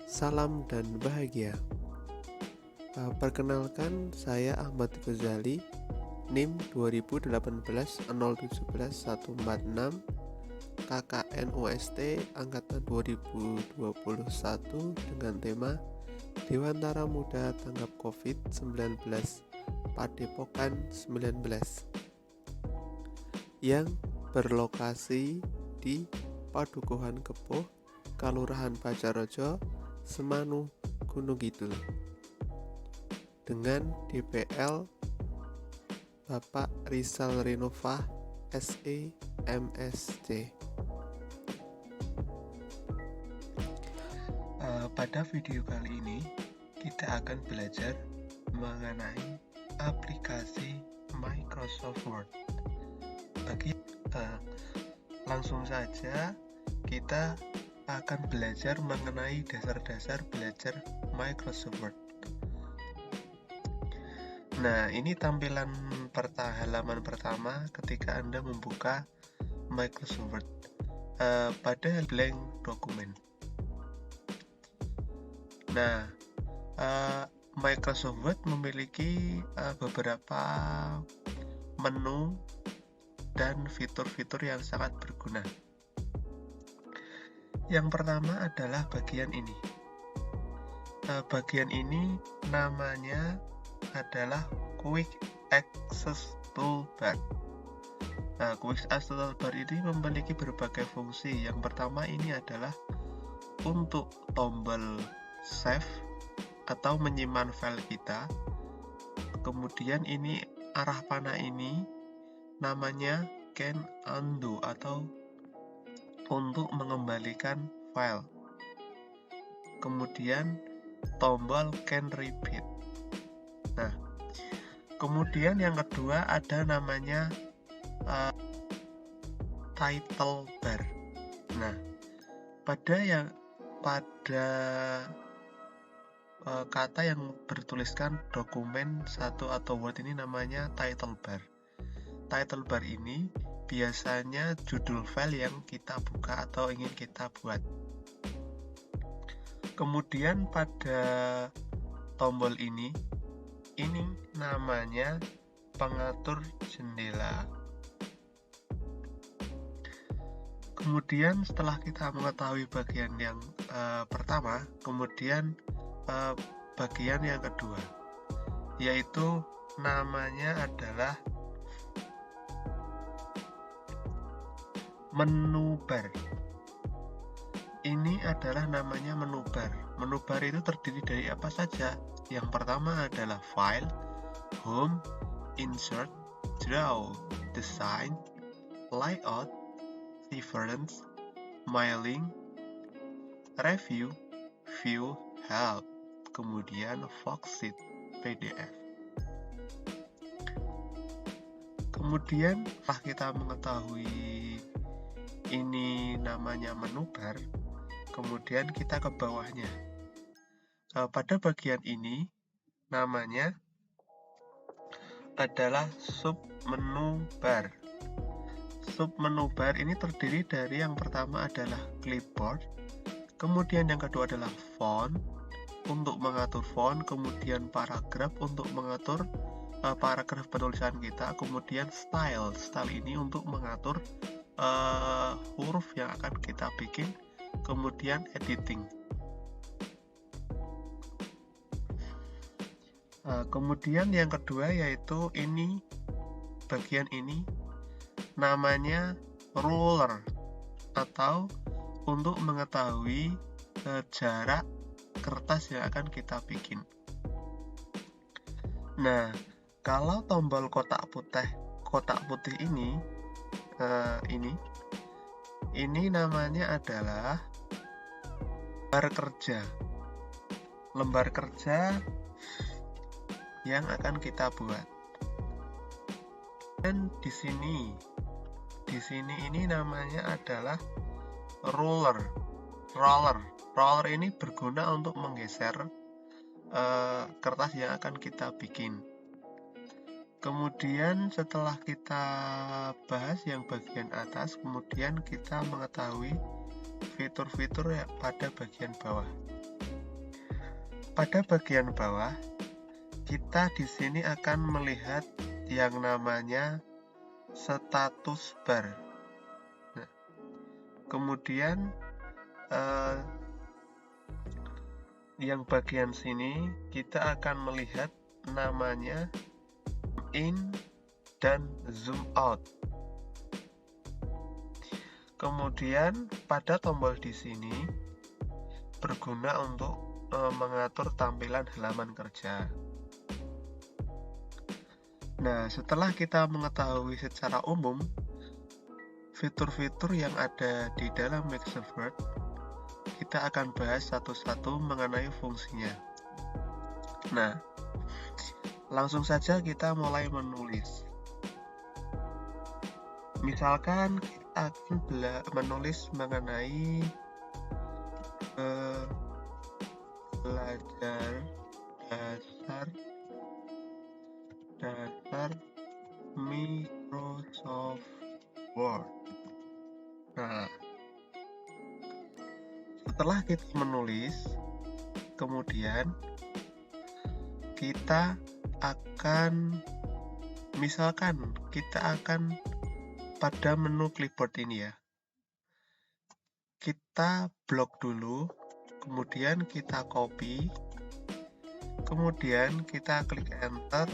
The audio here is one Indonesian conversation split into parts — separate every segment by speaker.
Speaker 1: Salam dan bahagia. Perkenalkan, saya Ahmad Ghazali, NIM 2018-017-146, KKN UST Angkatan 2021 dengan tema Dewantara Muda Tanggap COVID-19 Padepokan 19 yang berlokasi di Padukuhan Kepuh, Kalurahan Pacarojo, Semanu, Gunung Kidul, dengan DPL Bapak Rizal Renovah SE MSc. Pada video kali ini kita akan belajar mengenai aplikasi Microsoft Word. Langsung saja kita akan belajar mengenai dasar-dasar belajar Microsoft Word. Nah, ini tampilan halaman pertama ketika Anda membuka Microsoft Word pada blank dokumen. Nah, Microsoft Word memiliki beberapa menu dan fitur-fitur yang sangat berguna. Yang pertama adalah bagian ini. Bagian ini namanya adalah Quick Access Toolbar. Nah, Quick Access Toolbar ini memiliki berbagai fungsi. Yang pertama ini adalah untuk tombol save atau menyimpan file kita. Kemudian ini arah panah ini namanya can undo atau untuk mengembalikan file. Kemudian tombol can repeat. Nah, kemudian yang kedua ada namanya title bar. Nah, pada kata yang bertuliskan dokumen 1 atau Word ini namanya title bar. Title bar ini biasanya judul file yang kita buka atau ingin kita buat. Kemudian pada tombol ini namanya pengatur jendela. Kemudian setelah kita mengetahui bagian yang pertama, kemudian bagian yang kedua, yaitu namanya adalah menu bar. Ini adalah namanya menu bar. Menu bar itu terdiri dari apa saja? Yang pertama adalah File, Home, Insert, Draw, Design, Layout, Reference, Mailing, Review, View, Help, kemudian Worksheet, PDF. Kemudian setelah kita mengetahui ini namanya menu bar, kemudian kita ke bawahnya. Pada bagian ini namanya adalah sub menu bar. Sub menu bar ini terdiri dari yang pertama adalah clipboard, kemudian yang kedua adalah font untuk mengatur font, kemudian paragraf untuk mengatur paragraf penulisan kita, kemudian style ini untuk mengatur huruf yang akan kita bikin, kemudian editing. Kemudian yang kedua yaitu ini, bagian ini namanya ruler atau untuk mengetahui jarak kertas yang akan kita bikin. Nah, kalau tombol kotak putih ini namanya adalah lembar kerja yang akan kita buat. Dan di sini ini namanya adalah roller ini berguna untuk menggeser kertas yang akan kita bikin. Kemudian setelah kita bahas yang bagian atas, kemudian kita mengetahui fitur-fitur pada bagian bawah. pada bagian bawah kita di sini akan melihat yang namanya status bar. Nah, kemudian yang bagian sini kita akan melihat namanya in dan zoom out. Kemudian pada tombol di sini berguna untuk mengatur tampilan halaman kerja. Nah, setelah kita mengetahui secara umum fitur-fitur yang ada di dalam Microsoft Word, kita akan bahas satu-satu mengenai fungsinya. Nah, langsung saja kita mulai menulis. Misalkan kita akan menulis mengenai belajar dasar Microsoft Word. Nah, setelah kita menulis, kemudian kita akan pada menu clipboard ini ya, kita blok dulu, kemudian kita copy, kemudian kita klik enter.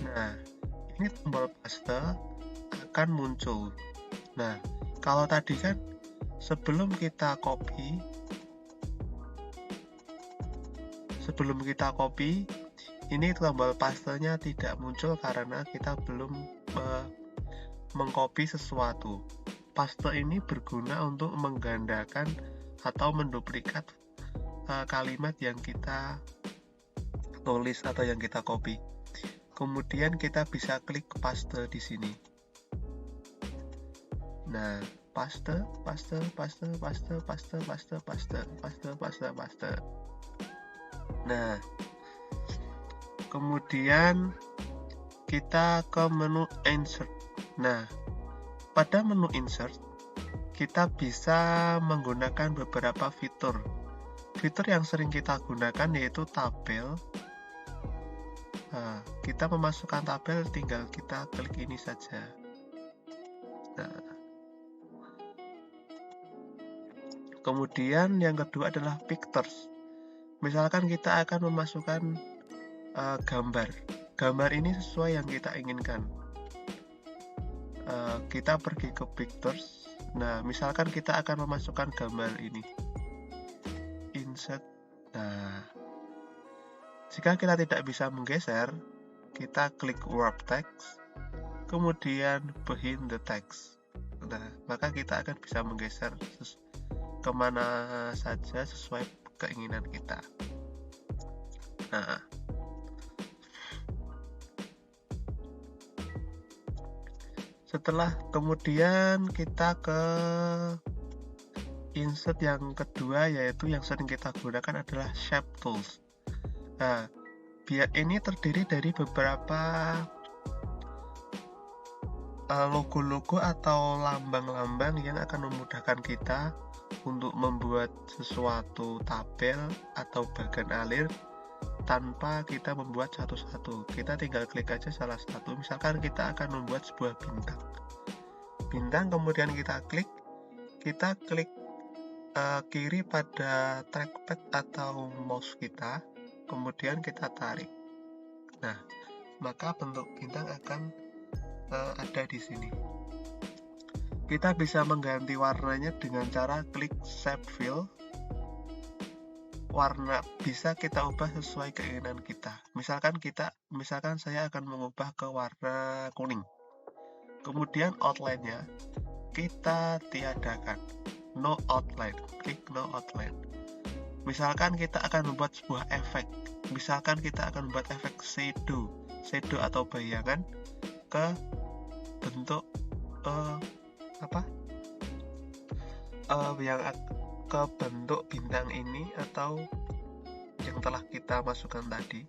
Speaker 1: Nah, ini tombol paste akan muncul. Nah, kalau tadi kan sebelum kita copy, ini tombol pastenya tidak muncul karena kita belum mengcopy sesuatu. Paste ini berguna untuk menggandakan atau menduplikat kalimat yang kita tulis atau yang kita copy. Kemudian kita bisa klik paste di sini. Nah, paste. Nah, kemudian kita ke menu insert. Nah, pada menu insert kita bisa menggunakan beberapa fitur. Fitur yang sering kita gunakan yaitu tabel. Nah, kita memasukkan tabel tinggal kita klik ini saja. Nah, kemudian yang kedua adalah pictures. Misalkan kita akan memasukkan gambar. Gambar ini sesuai yang kita inginkan. Kita pergi ke pictures. Nah, misalkan kita akan memasukkan gambar ini. Insert. Nah, jika kita tidak bisa menggeser, kita klik warp text, kemudian behind the text. Nah, maka kita akan bisa menggeser kemana saja sesuai keinginan kita. Nah, setelah kemudian kita ke insert yang kedua, yaitu yang sering kita gunakan adalah shape tools. Nah, ini terdiri dari beberapa logo-logo atau lambang-lambang yang akan memudahkan kita untuk membuat sesuatu tabel atau bagan alir tanpa kita membuat satu-satu. Kita tinggal klik aja salah satu. Misalkan kita akan membuat sebuah bintang, kemudian kita klik kiri pada trackpad atau mouse kita, kemudian kita tarik. Nah, maka bentuk bintang akan ada di sini. Kita bisa mengganti warnanya dengan cara klik shape fill. Warna bisa kita ubah sesuai keinginan kita. Misalkan saya akan mengubah ke warna kuning. Kemudian outline-nya kita tiadakan. No outline. Klik no outline. Misalkan kita akan membuat sebuah efek. Misalkan kita akan membuat efek shadow atau bayangan ke bentuk yang ke bentuk bintang ini atau yang telah kita masukkan tadi.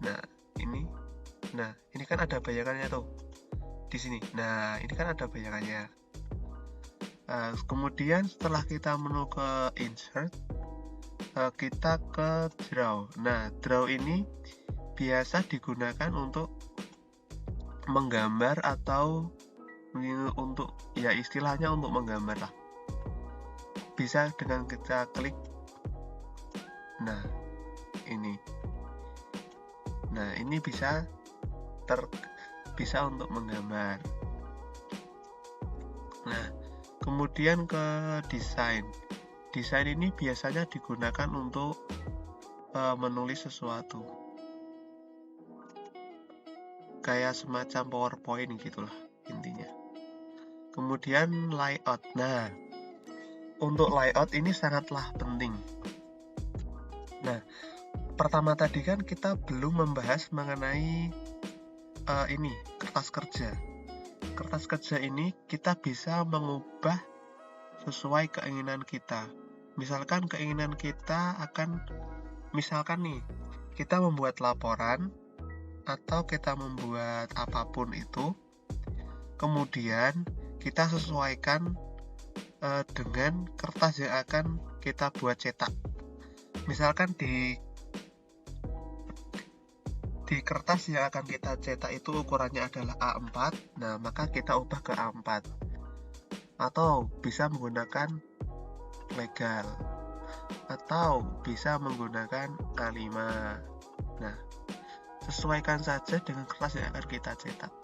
Speaker 1: Nah, ini kan ada bayangannya tuh di sini. Nah, ini kan ada bayangannya. Kemudian setelah kita menu ke insert, kita ke draw. Nah, draw ini biasa digunakan untuk menggambar atau untuk ya istilahnya untuk menggambar lah. Bisa dengan kita klik. Nah, ini bisa untuk menggambar. Nah, kemudian ke desain. Desain ini biasanya digunakan untuk menulis sesuatu, kayak semacam PowerPoint gitulah intinya. Kemudian layout. Nah, untuk layout ini sangatlah penting. Nah, pertama tadi kan kita belum membahas mengenai ini kertas kerja. Kertas kerja ini kita bisa mengubah sesuai keinginan kita. Misalkan keinginan kita misalkan nih, kita membuat laporan atau kita membuat apapun itu, kemudian kita sesuaikan dengan kertas yang akan kita buat cetak. Misalkan di kertas yang akan kita cetak itu ukurannya adalah A4, nah maka kita ubah ke A4. Atau bisa menggunakan legal, atau bisa menggunakan A5. Nah, sesuaikan saja dengan kertas yang akan kita cetak.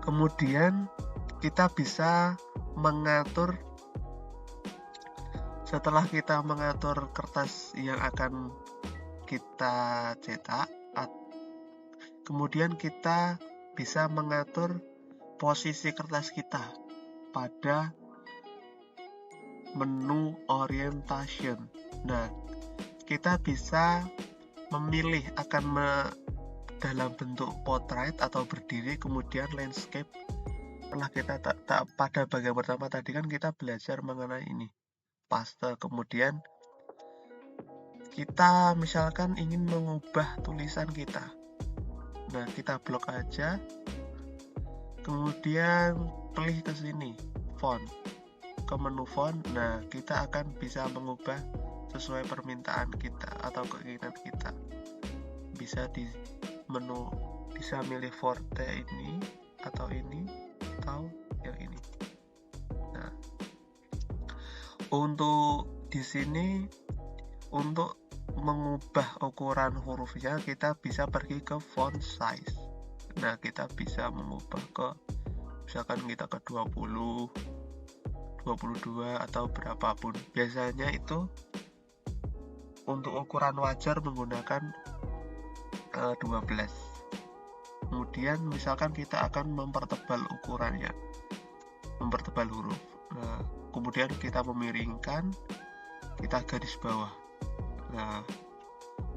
Speaker 1: Kemudian kita bisa mengatur, setelah kita mengatur kertas yang akan kita cetak, kemudian kita bisa mengatur posisi kertas kita pada menu orientation. Nah, kita bisa memilih akan dalam bentuk portrait atau berdiri, kemudian landscape. Setelah kita pada bagian pertama tadi kan kita belajar mengenai ini paste, kemudian kita misalkan ingin mengubah tulisan kita. Nah, kita blok aja, kemudian pilih ke sini font, ke menu font. Nah, kita akan bisa mengubah sesuai permintaan kita atau keinginan kita. Bisa di menu, bisa milih forte ini atau ini atau yang ini. Nah, untuk di sini untuk mengubah ukuran hurufnya kita bisa pergi ke font size. Nah, kita bisa mengubah ke misalkan kita ke 20, 22 atau berapapun. Biasanya itu untuk ukuran wajar menggunakan 12. Kemudian misalkan kita akan mempertebal ukurannya, mempertebal huruf. Nah, kemudian kita memiringkan, kita garis bawah. Nah,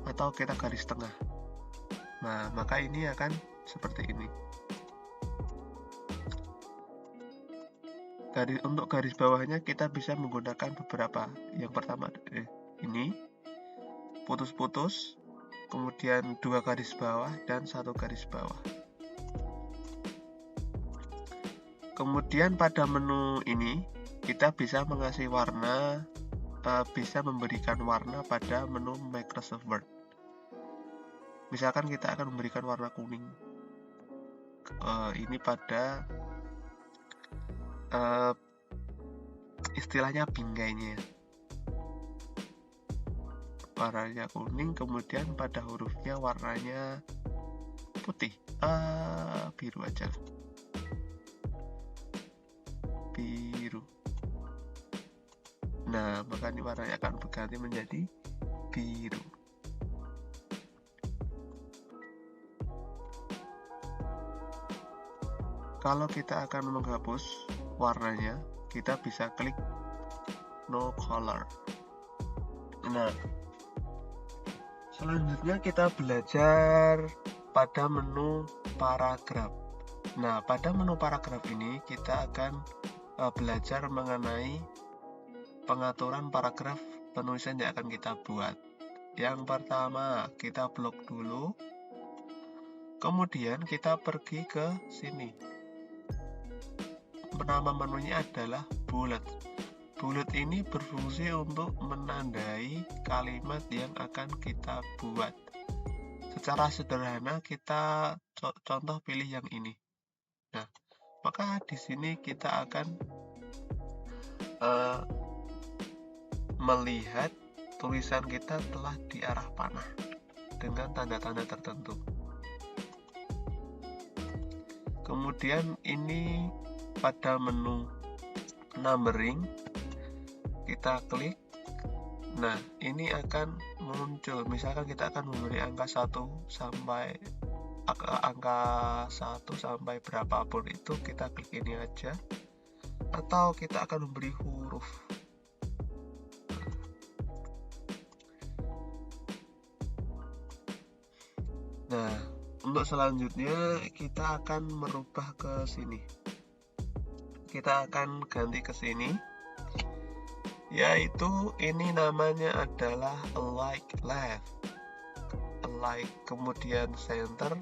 Speaker 1: atau kita garis tengah. Nah, maka ini akan seperti ini. Untuk garis bawahnya kita bisa menggunakan beberapa. Yang pertama ini putus-putus, kemudian 2 garis bawah dan 1 garis bawah. Kemudian pada menu ini kita bisa mengasih warna, bisa memberikan warna pada menu Microsoft Word. Misalkan kita akan memberikan warna kuning. Ini pada istilahnya binggainya. Warnanya kuning, kemudian pada hurufnya warnanya putih, biru aja, biru. Nah, maka ini warnanya akan berganti menjadi biru. Kalau kita akan menghapus warnanya, kita bisa klik no color. Nah, selanjutnya kita belajar pada menu paragraf. Nah, pada menu paragraf ini kita akan belajar mengenai pengaturan paragraf penulisan yang akan kita buat. Yang pertama, kita blok dulu. Kemudian kita pergi ke sini. Nama menunya adalah bullet. Bullet ini berfungsi untuk menandai kalimat yang akan kita buat. Secara sederhana kita contoh pilih yang ini. Nah, maka di sini kita akan melihat tulisan kita telah diarah panah dengan tanda-tanda tertentu. Kemudian ini pada menu numbering kita klik. Nah, ini akan muncul, misalkan kita akan memberi angka 1 sampai berapapun itu, kita klik ini aja. Atau kita akan memberi huruf. Nah, untuk selanjutnya kita akan merubah ke sini. Kita akan ganti ke sini, yaitu ini namanya adalah align left, align, kemudian center,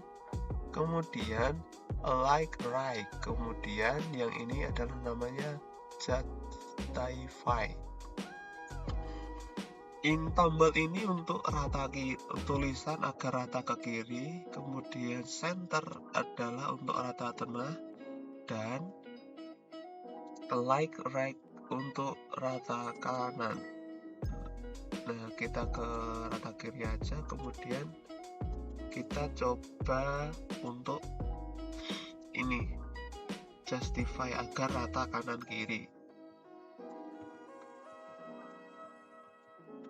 Speaker 1: kemudian align right, kemudian yang ini adalah namanya justify. Tombol ini untuk rata tulisan agar rata ke kiri, kemudian center adalah untuk rata tengah, dan align right untuk rata kanan. Nah, kita ke rata kiri aja, kemudian kita coba untuk ini justify agar rata kanan kiri.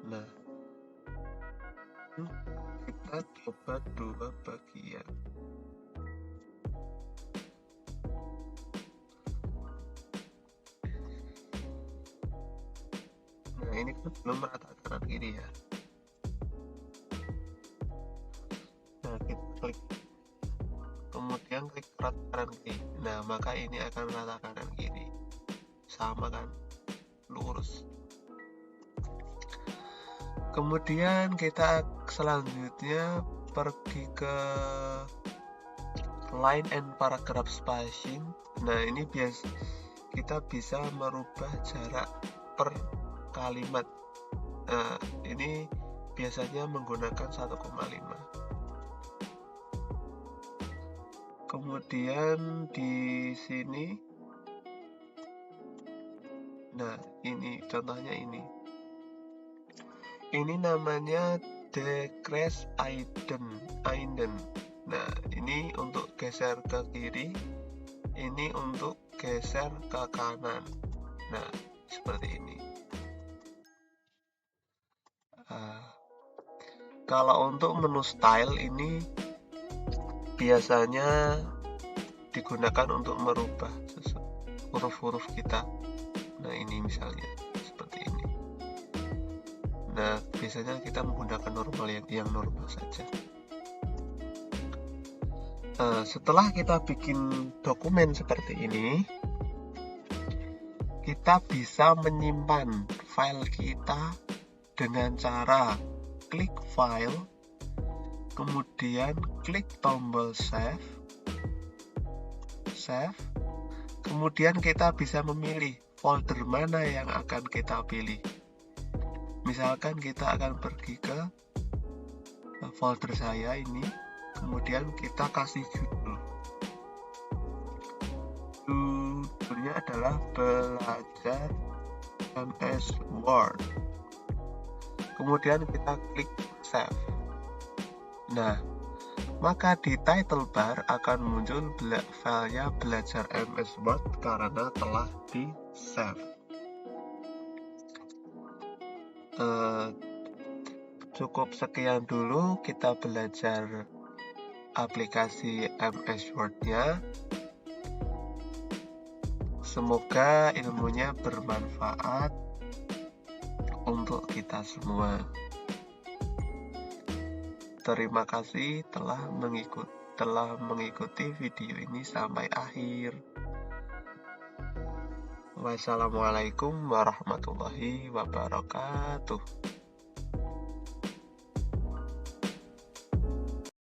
Speaker 1: Nah, kita coba 2 bagian. Nah, ini kan belum rata kanan kiri ya. Nah, kita klik, kemudian klik rata kanan kiri. Nah, maka ini akan rata kanan kiri, sama kan, lurus. Kemudian kita selanjutnya pergi ke line and paragraph spacing. Nah, ini kita bisa merubah jarak per kalimat. Nah, ini biasanya menggunakan 1,5. Kemudian di sini, nah ini contohnya ini namanya decrease inden. Nah, ini untuk geser ke kiri, ini untuk geser ke kanan. Nah, seperti ini. Kalau untuk menu style ini biasanya digunakan untuk merubah huruf-huruf kita. Nah, ini misalnya seperti ini. Nah, biasanya kita menggunakan normal yang normal saja. Setelah kita bikin dokumen seperti ini, kita bisa menyimpan file kita dengan cara klik file, kemudian klik tombol save, kemudian kita bisa memilih folder mana yang akan kita pilih. Misalkan kita akan pergi ke folder saya ini, kemudian kita kasih judul. Judulnya adalah belajar MS Word. Kemudian kita klik save. Nah, maka di title bar akan muncul filenya belajar MS Word karena telah di save. Cukup sekian dulu kita belajar aplikasi MS Word-nya. Semoga ilmunya bermanfaat untuk kita semua. Terima kasih telah mengikuti video ini sampai akhir. Wassalamualaikum warahmatullahi wabarakatuh.